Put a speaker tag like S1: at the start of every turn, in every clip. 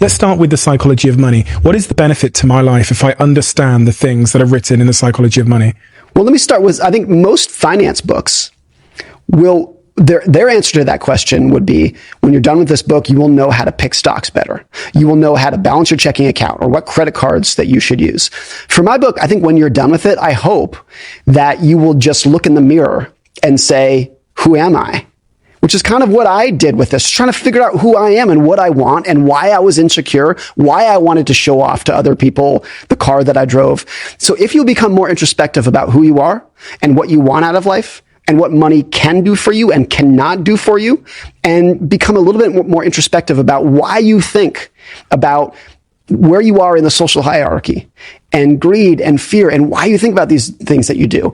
S1: Let's start with the psychology of money. What is the benefit to my life if I understand the things that are written in the psychology of money?
S2: Well, let me start with, I think most finance books will, their answer to that question would be, when you're done with this book, you will know how to pick stocks better. You will know how to balance your checking account or what credit cards that you should use. For my book, I think when you're done with it, I hope that you will just look in the mirror and say, who am I? Which is kind of what I did with this, trying to figure out who I am and what I want and why I was insecure, why I wanted to show off to other people the car that I drove. So if you become more introspective about who you are and what you want out of life and what money can do for you and cannot do for you, and become a little bit more introspective about why you think about where you are in the social hierarchy and greed and fear and why you think about these things that you do.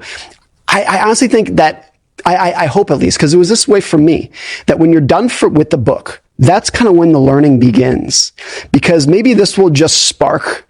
S2: I honestly think that I hope at least, because it was this way for me, that when you're done with the book, that's kind of when the learning begins. Because maybe this will just spark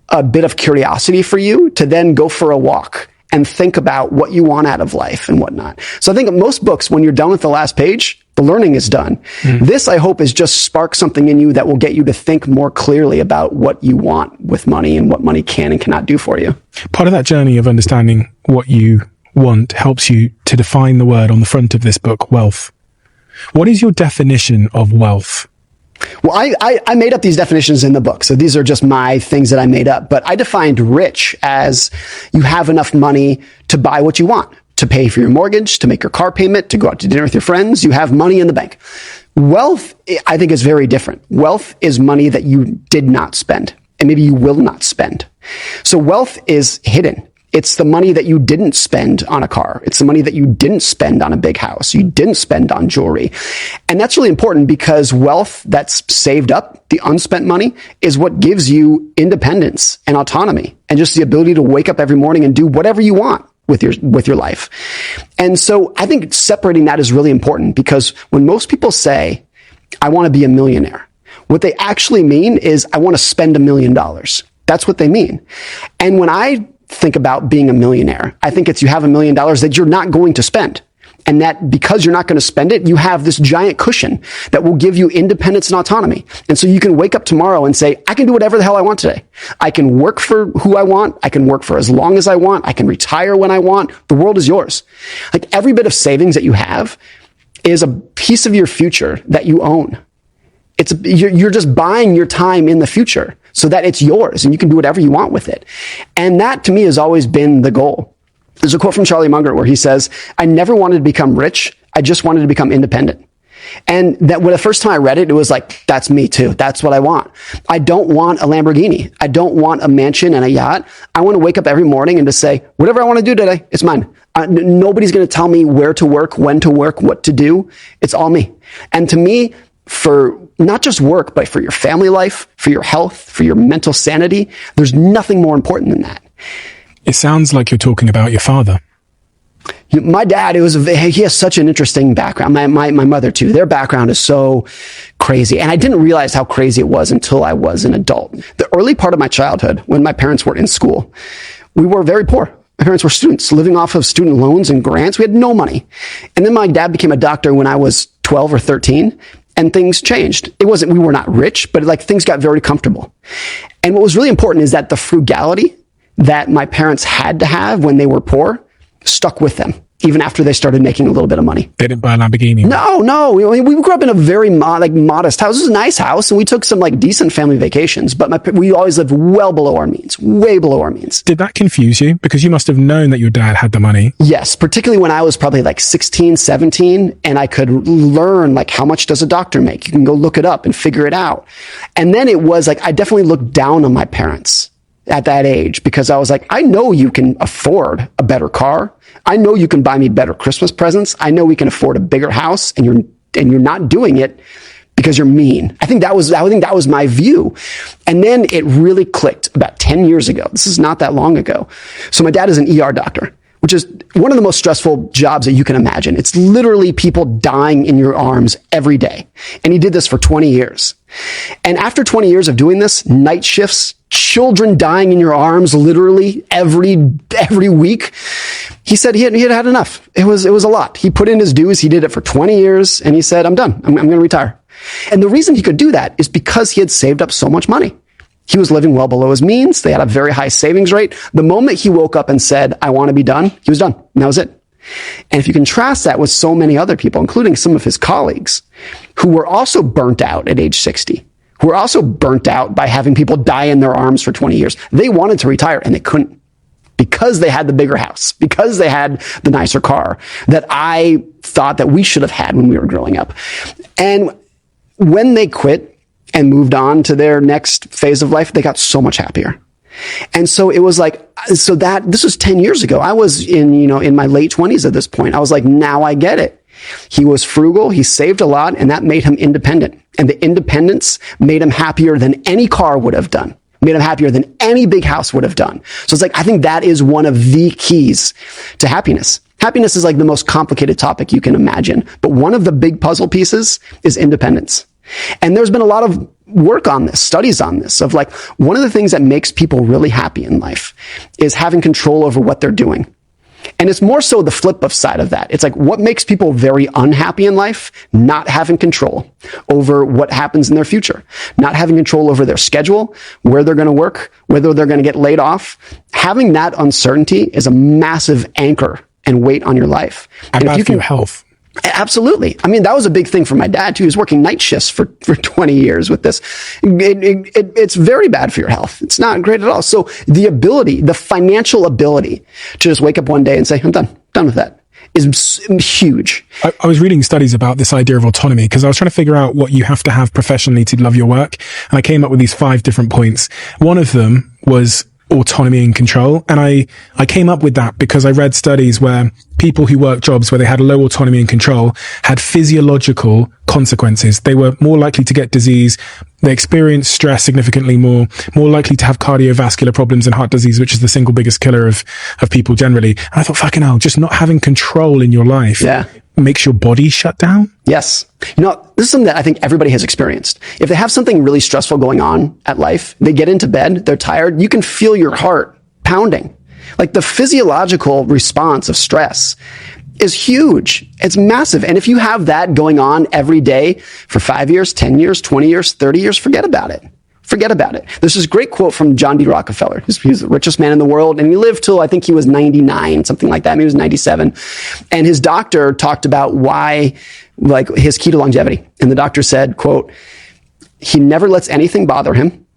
S2: a bit of curiosity for you to then go for a walk and think about what you want out of life and whatnot. So I think most books, when you're done with the last page, the learning is done. Mm-hmm. This, I hope, is just spark something in you that will get you to think more clearly about what you want with money and what money can and cannot do for you.
S1: Part of that journey of understanding what you want helps you to define the word on the front of this book, wealth. What is your definition of wealth?
S2: Well, I made up these definitions in the book. So these are just my things that I made up. But I defined rich as you have enough money to buy what you want, to pay for your mortgage, to make your car payment, to go out to dinner with your friends. You have money in the bank. Wealth, I think, is very different. Wealth is money that you did not spend, and maybe you will not spend. So wealth is hidden. It's the money that you didn't spend on a car. It's the money that you didn't spend on a big house. You didn't spend on jewelry. And that's really important because wealth that's saved up, the unspent money, is what gives you independence and autonomy and just the ability to wake up every morning and do whatever you want with your life. And so I think separating that is really important, because when most people say, I want to be a millionaire, what they actually mean is, I want to spend $1 million. That's what they mean. And when I think about being a millionaire, I think it's, you have $1 million that you're not going to spend. And that because you're not going to spend it, you have this giant cushion that will give you independence and autonomy. And so you can wake up tomorrow and say, I can do whatever the hell I want today. I can work for who I want. I can work for as long as I want. I can retire when I want. The world is yours. Like, every bit of savings that you have is a piece of your future that you own. You're just buying your time in the future so that it's yours and you can do whatever you want with it. And that, to me, has always been the goal. There's a quote from Charlie Munger where he says, I never wanted to become rich. I just wanted to become independent. And that, when the first time I read it, it was like, that's me too. That's what I want. I don't want a Lamborghini. I don't want a mansion and a yacht. I want to wake up every morning and to say, whatever I want to do today, it's mine. Nobody's going to tell me where to work, when to work, what to do. It's all me. And to me, for not just work, but for your family life, for your health, for your mental sanity, there's nothing more important than that.
S1: It sounds like you're talking about your father.
S2: My dad, he has such an interesting background. My mother too. Their background is so crazy. And I didn't realize how crazy it was until I was an adult. The early part of my childhood, when my parents were in school, we were very poor. My parents were students living off of student loans and grants. We had no money. And then my dad became a doctor when I was 12 or 13. And things changed. We were not rich, but like, things got very comfortable. And what was really important is that the frugality that my parents had to have when they were poor stuck with them, even after they started making a little bit of money.
S1: They didn't buy a Lamborghini.
S2: No. We grew up in a very modest house. It was a nice house, and we took some decent family vacations, but we always lived well below our means, way below our means.
S1: Did that confuse you? Because you must have known that your dad had the money.
S2: Yes, particularly when I was probably 16, 17, and I could learn how much does a doctor make? You can go look it up and figure it out. And then it was I definitely looked down on my parents at that age, because I was like, I know you can afford a better car. I know you can buy me better Christmas presents. I know we can afford a bigger house, and you're not doing it because you're mean. I think that was my view. And then it really clicked about 10 years ago. This is not that long ago. So my dad is an ER doctor, which is one of the most stressful jobs that you can imagine. It's literally people dying in your arms every day. And he did this for 20 years. And after 20 years of doing this, night shifts, children dying in your arms literally every week, he said he had enough. It was a lot. He put in his dues. He did it for 20 years, and he said, I'm done. I'm going to retire. And the reason he could do that is because he had saved up so much money. He was living well below his means. They had a very high savings rate. The moment he woke up and said, I want to be done, he was done. And that was it. And if you contrast that with so many other people, including some of his colleagues, who were also burnt out at age 60, who were also burnt out by having people die in their arms for 20 years. They wanted to retire and they couldn't because they had the bigger house, because they had the nicer car that I thought that we should have had when we were growing up. And when they quit and moved on to their next phase of life, they got so much happier. And so it was like, so that this was 10 years ago. I was in my late 20s at this point. I was like, now I get it. He was frugal. He saved a lot, and that made him independent. And the independence made him happier than any car would have done, made him happier than any big house would have done. So it's like, I think that is one of the keys to happiness. Happiness is like the most complicated topic you can imagine. But one of the big puzzle pieces is independence. And there's been a lot of work on this, studies on this, of like, one of the things that makes people really happy in life is having control over what they're doing. And it's more so the flip of side of that. It's like, what makes people very unhappy in life? Not having control over what happens in their future, not having control over their schedule, where they're going to work, whether they're going to get laid off. Having that uncertainty is a massive anchor and weight on your life.
S1: And bad for your health.
S2: Absolutely. I mean, that was a big thing for my dad too. He was working night shifts for 20 years with this. It's very bad for your health. It's not great at all. So the financial ability to just wake up one day and say, I'm done with that, is huge.
S1: I was reading studies about this idea of autonomy because I was trying to figure out what you have to have professionally to love your work. And I came up with these 5 different points. One of them was autonomy and control. And I came up with that because I read studies where people who worked jobs where they had low autonomy and control had physiological consequences. They were more likely to get disease. They experienced stress significantly more likely to have cardiovascular problems and heart disease, which is the single biggest killer of people generally. And I thought, fucking hell, just not having control in your life makes your body shut down.
S2: Yes. This is something that I think everybody has experienced. If they have something really stressful going on at life, they get into bed, they're tired, you can feel your heart pounding. Like the physiological response of stress is huge. It's massive. And if you have that going on every day for 5 years, 10 years, 20 years, 30 years, forget about it. Forget about it. There's this great quote from John D. Rockefeller. He's the richest man in the world, and he lived till I think he was 99, something like that. Maybe he was 97. And his doctor talked about why, like, his key to longevity. And the doctor said, quote, he never lets anything bother him.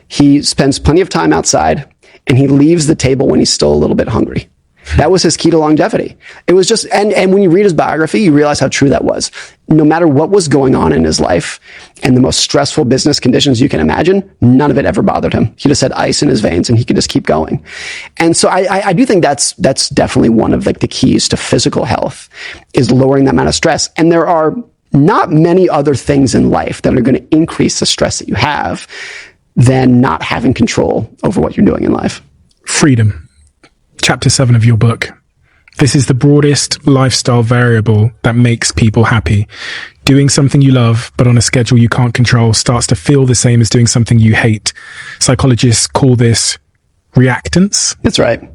S2: He spends plenty of time outside, and he leaves the table when he's still a little bit hungry. That was his key to longevity. It was just, and when you read his biography, you realize how true that was. No matter what was going on in his life and the most stressful business conditions you can imagine, none of it ever bothered him. He just had ice in his veins and he could just keep going. And so I do think that's definitely one of like the keys to physical health is lowering that amount of stress. And there are not many other things in life that are going to increase the stress that you have than not having control over what you're doing in life.
S1: Freedom. Chapter 7 of your book. This is the broadest lifestyle variable that makes people happy. Doing something you love, but on a schedule you can't control, starts to feel the same as doing something you hate. Psychologists call this reactance.
S2: That's right.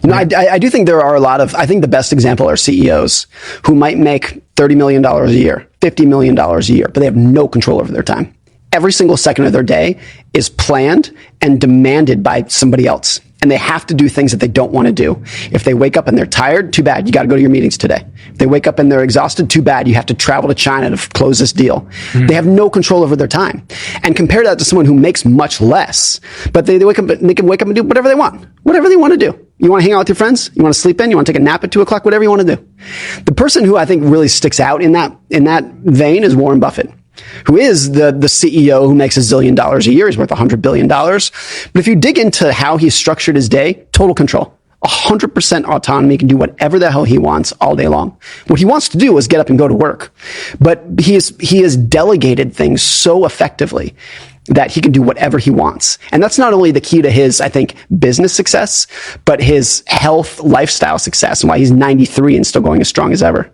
S2: I do think there are I think the best example are CEOs who might make $30 million a year, $50 million a year, but they have no control over their time. Every single second of their day is planned and demanded by somebody else. And they have to do things that they don't want to do. If they wake up and they're tired, too bad. You got to go to your meetings today. If they wake up and they're exhausted, too bad. You have to travel to China to close this deal. They have no control over their time. And compare that to someone who makes much less, but they wake up, they can wake up and do whatever they want. Whatever they want to do. You want to hang out with your friends? You want to sleep in? You want to take a nap at 2 o'clock? Whatever you want to do. The person who I think really sticks out in that vein is Warren Buffett, who is the CEO who makes $1 zillion a year. He's worth $100 billion. But if you dig into how he structured his day, total control, 100% autonomy, can do whatever the hell he wants all day long. What he wants to do is get up and go to work. But he has delegated things so effectively that he can do whatever he wants. And that's not only the key to his, I think, business success, but his health, lifestyle success, and why he's 93 and still going as strong as ever.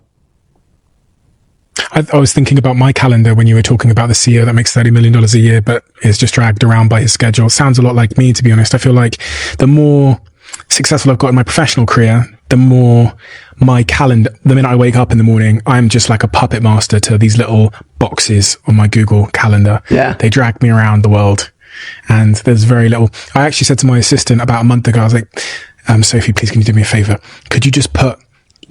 S1: I was thinking about my calendar when you were talking about the CEO that makes $30 million a year, but is just dragged around by his schedule. It sounds a lot like me, to be honest. I feel like the more successful I've got in my professional career, the more my calendar, the minute I wake up in the morning, I'm just like a puppet master to these little boxes on my Google calendar.
S2: Yeah.
S1: They drag me around the world, and there's very little. I actually said to my assistant about a month ago, I was like, Sophie, please, can you do me a favor? Could you just put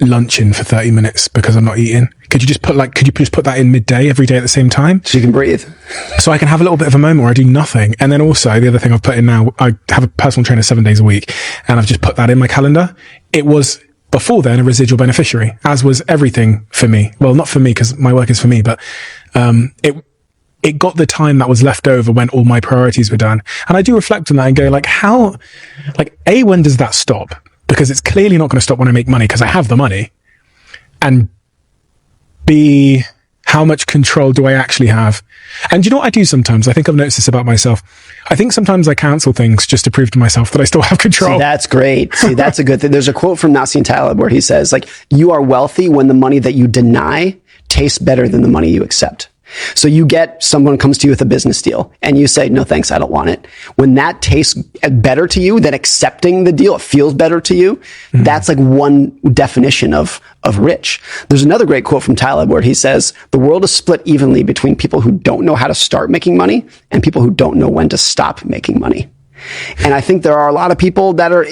S1: lunch in for 30 minutes because I'm not eating? Could you just put that in midday every day at the same time?
S2: So you can breathe.
S1: So I can have a little bit of a moment where I do nothing. And then also the other thing I've put in now, I have a personal trainer 7 days a week, and I've just put that in my calendar. It was before then a residual beneficiary, as was everything for me. Well, not for me because my work is for me, but, it got the time that was left over when all my priorities were done. And I do reflect on that and go when does that stop? Because it's clearly not going to stop when I make money because I have the money. And B, how much control do I actually have? And you know what I do sometimes? I think I've noticed this about myself. I think sometimes I cancel things just to prove to myself that I still have control.
S2: See, that's great. See, that's a good thing. There's a quote from Nassim Taleb where he says, you are wealthy when the money that you deny tastes better than the money you accept. So you get someone comes to you with a business deal and you say, no, thanks, I don't want it. When that tastes better to you than accepting the deal, it feels better to you. Mm-hmm. That's one definition of rich. There's another great quote from Taleb where he says, the world is split evenly between people who don't know how to start making money and people who don't know when to stop making money. And I think there are a lot of people that are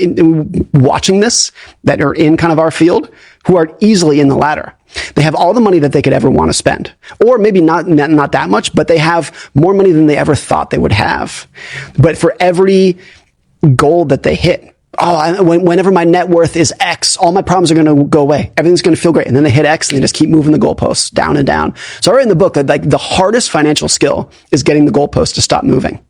S2: watching this, that are in kind of our field, who are easily in the latter. They have all the money that they could ever want to spend, or maybe not that much, but they have more money than they ever thought they would have. But for every goal that they hit, whenever my net worth is X, all my problems are going to go away. Everything's going to feel great. And then they hit X and they just keep moving the goalposts down and down. So I write in the book that the hardest financial skill is getting the goalpost to stop moving.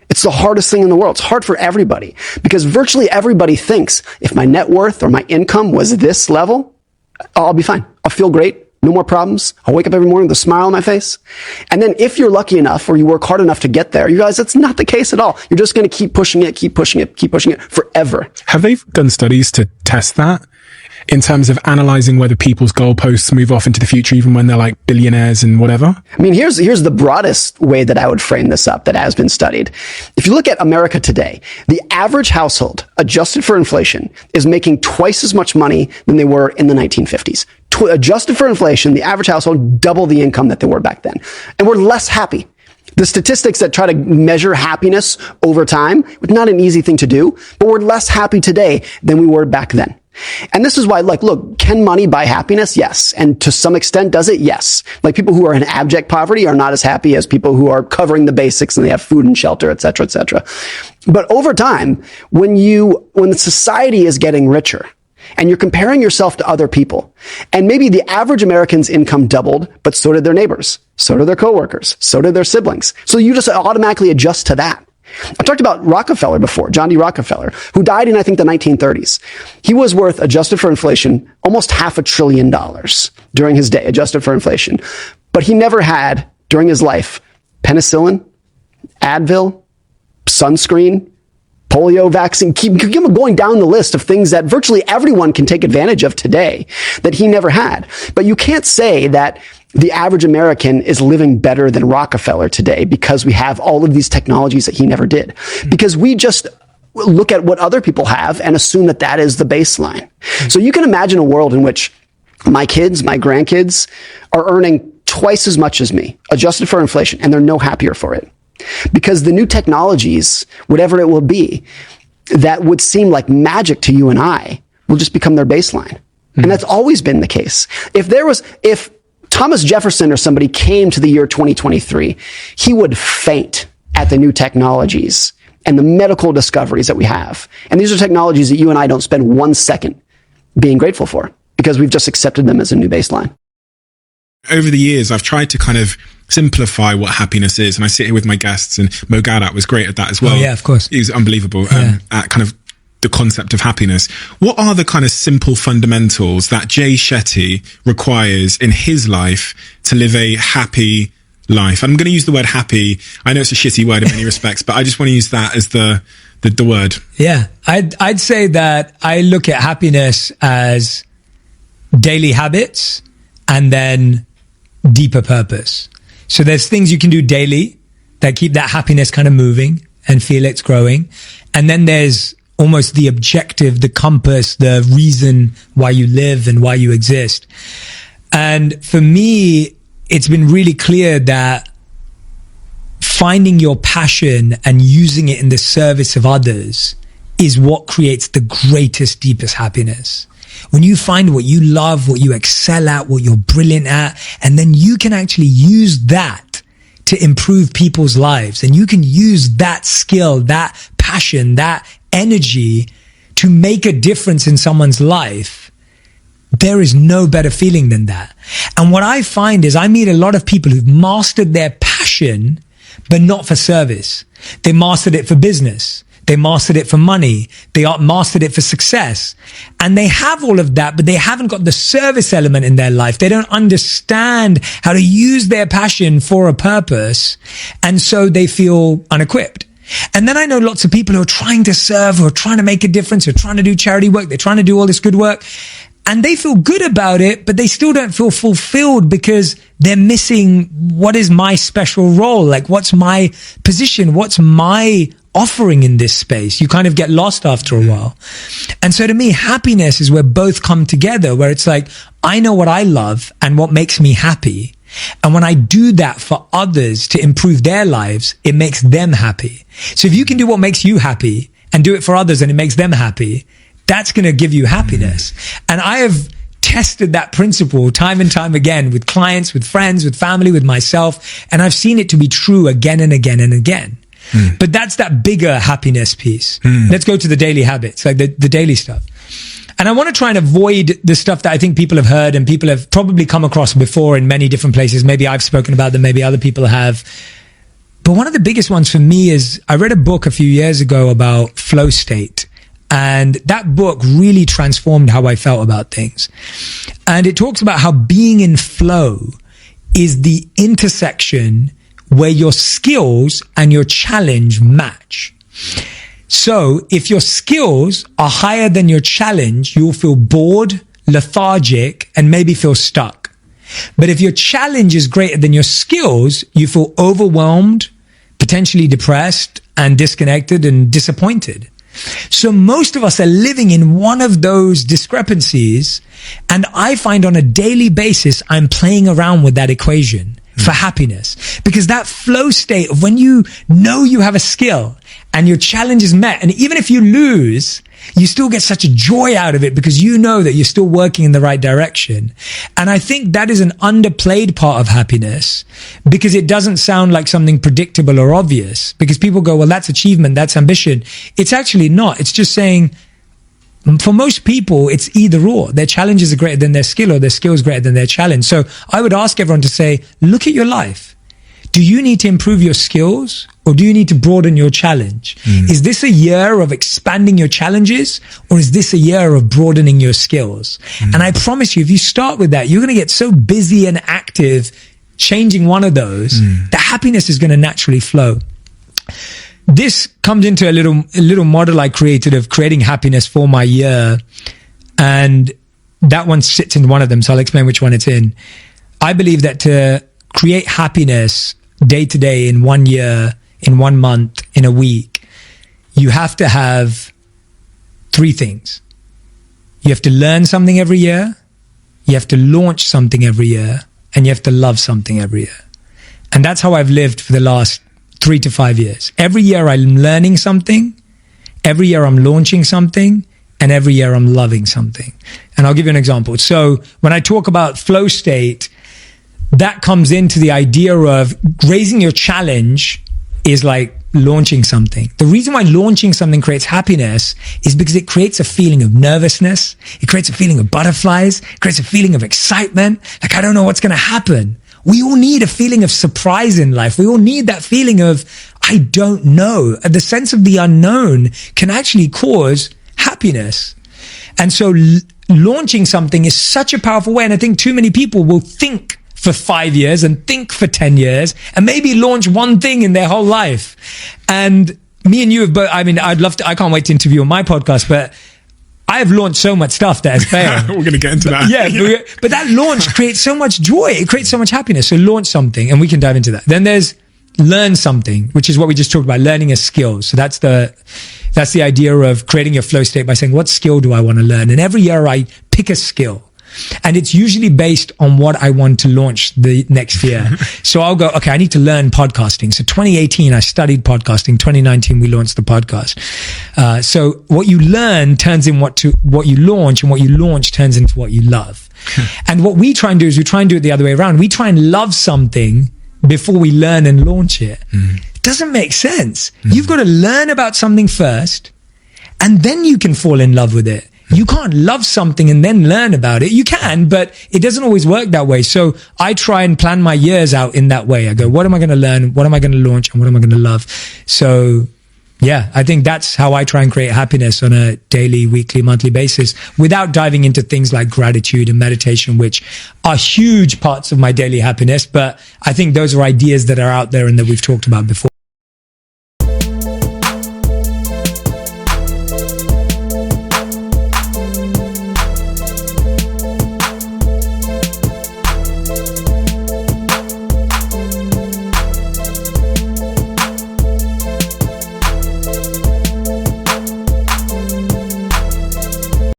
S2: It's the hardest thing in the world. It's hard for everybody because virtually everybody thinks if my net worth or my income was this level, I'll be fine. I'll feel great. No more problems. I'll wake up every morning with a smile on my face. And then if you're lucky enough or you work hard enough to get there, you realize that's not the case at all. You're just going to keep pushing it forever.
S1: Have they done studies to test that in terms of analyzing whether people's goalposts move off into the future, even when they're like billionaires and whatever?
S2: I mean, here's the broadest way that I would frame this up that has been studied. If you look at America today, the average household, adjusted for inflation, is making twice as much money than they were in the 1950s. Adjusted for inflation, the average household double the income that they were back then. And we're less happy. The statistics that try to measure happiness over time, it's not an easy thing to do, but we're less happy today than we were back then. And this is why, look, can money buy happiness? Yes. And to some extent, does it? Yes. Like people who are in abject poverty are not as happy as people who are covering the basics and they have food and shelter, et cetera, et cetera. But over time, when the society is getting richer, and you're comparing yourself to other people, and maybe the average American's income doubled, but so did their neighbors, so did their coworkers, so did their siblings. So you just automatically adjust to that. I've talked about Rockefeller before, John D. Rockefeller, who died in, I think, the 1930s. He was worth, adjusted for inflation, almost $500 billion during his day, adjusted for inflation. But he never had, during his life, penicillin, Advil, sunscreen, polio vaccine. Keep going down the list of things that virtually everyone can take advantage of today that he never had. But you can't say that the average American is living better than Rockefeller today because we have all of these technologies that he never did. Because we just look at what other people have and assume that that is the baseline. So you can imagine a world in which my kids, my grandkids are earning twice as much as me, adjusted for inflation, and they're no happier for it. Because the new technologies, whatever it will be, that would seem like magic to you and I, will just become their baseline. And that's always been the case. If Thomas Jefferson or somebody came to the year 2023, he would faint at the new technologies and the medical discoveries that we have. And these are technologies that you and I don't spend 1 second being grateful for because we've just accepted them as a new baseline.
S1: Over the years, I've tried to kind of simplify what happiness is. And I sit here with my guests, and Mo Gadat was great at that as well.
S3: Oh, yeah, of course.
S1: He's unbelievable at kind of the concept of happiness. What are the kind of simple fundamentals that Jay Shetty requires in his life to live a happy life? I'm going to use the word happy. I know it's a shitty word in many respects, but I just want to use that as the word.
S3: Yeah, I'd say that I look at happiness as daily habits and then deeper purpose. So there's things you can do daily that keep that happiness kind of moving and feel it's growing. And then there's almost the objective, the compass, the reason why you live and why you exist. And for me, it's been really clear that finding your passion and using it in the service of others is what creates the greatest, deepest happiness. When you find what you love, what you excel at, what you're brilliant at, and then you can actually use that to improve people's lives. And you can use that skill, that passion, that energy to make a difference in someone's life. There is no better feeling than that. And what I find is I meet a lot of people who've mastered their passion, but not for service. They mastered it for business. They mastered it for money. They mastered it for success. And they have all of that, but they haven't got the service element in their life. They don't understand how to use their passion for a purpose. And so they feel unequipped. And then I know lots of people who are trying to serve, who are trying to make a difference, who are trying to do charity work. They're trying to do all this good work. And they feel good about it, but they still don't feel fulfilled because they're missing what is my special role? Like, what's my position? What's my offering in this space? You kind of get lost after a while. And so to me, happiness is where both come together, where it's like, I know what I love and what makes me happy. And when I do that for others to improve their lives, it makes them happy. So if you can do what makes you happy and do it for others and it makes them happy, that's going to give you happiness. And I have tested that principle time and time again with clients, with friends, with family, with myself. And I've seen it to be true again and again and again. But that's that bigger happiness piece. Let's go to the daily habits, like the daily stuff. And I want to try and avoid the stuff that I think people have heard and people have probably come across before in many different places. Maybe I've spoken about them, maybe other people have. But one of the biggest ones for me is I read a book a few years ago about flow state. And that book really transformed how I felt about things. And it talks about how being in flow is the intersection where your skills and your challenge match. So if your skills are higher than your challenge, you'll feel bored, lethargic, and maybe feel stuck. But if your challenge is greater than your skills, you feel overwhelmed, potentially depressed, and disconnected and disappointed. So most of us are living in one of those discrepancies. And I find on a daily basis, I'm playing around with that equation for happiness, because that flow state of when you know you have a skill and your challenge is met, and even if you lose, you still get such a joy out of it because you know that you're still working in the right direction. And I think that is an underplayed part of happiness because it doesn't sound like something predictable or obvious, because people go, well, that's achievement, that's ambition. It's actually not. It's just saying, for most people, it's either or. Their challenges are greater than their skill, or their skill is greater than their challenge. So I would ask everyone to say, look at your life. Do you need to improve your skills, or do you need to broaden your challenge? Is this a year of expanding your challenges, or is this a year of broadening your skills? And I promise you, if you start with that, you're going to get so busy and active changing one of those, that happiness is going to naturally flow. This comes into a little model I created of creating happiness for my year. And that one sits in one of them. So I'll explain which one it's in. I believe that to create happiness day to day, in 1 year, in 1 month, in a week, you have to have 3 things. You have to learn something every year. You have to launch something every year, and you have to love something every year. And that's how I've lived for the last 3 to 5 years. Every year I'm learning something. Every year I'm launching something. And every year I'm loving something. And I'll give you an example. So when I talk about flow state, that comes into the idea of raising your challenge is like launching something. The reason why launching something creates happiness is because it creates a feeling of nervousness. It creates a feeling of butterflies. It creates a feeling of excitement. Like, I don't know what's going to happen. We all need a feeling of surprise in life. We all need that feeling of, I don't know. The sense of the unknown can actually cause happiness. And so launching something is such a powerful way. And I think too many people will think for 5 years and think for 10 years and maybe launch one thing in their whole life. And me and you have both, I mean, I can't wait to interview on my podcast, but I have launched so much stuff that has failed.
S1: We're going to get into that.
S3: Yeah. But that launch creates so much joy. It creates so much happiness. So launch something, and we can dive into that. Then there's learn something, which is what we just talked about, learning a skill. So that's the idea of creating your flow state by saying, what skill do I want to learn? And every year I pick a skill. And it's usually based on what I want to launch the next year. So I'll go, okay, I need to learn podcasting. So 2018, I studied podcasting. 2019, we launched the podcast. So what you learn turns in what you launch, and what you launch turns into what you love. And what we try and do is we try and do it the other way around. We try and love something before we learn and launch it. It doesn't make sense. You've got to learn about something first, and then you can fall in love with it. You can't love something and then learn about it. You can, but it doesn't always work that way. So I try and plan my years out in that way. I go, what am I going to learn? What am I going to launch? And what am I going to love? So yeah, I think that's how I try and create happiness on a daily, weekly, monthly basis, without diving into things like gratitude and meditation, which are huge parts of my daily happiness. But I think those are ideas that are out there and that we've talked about before.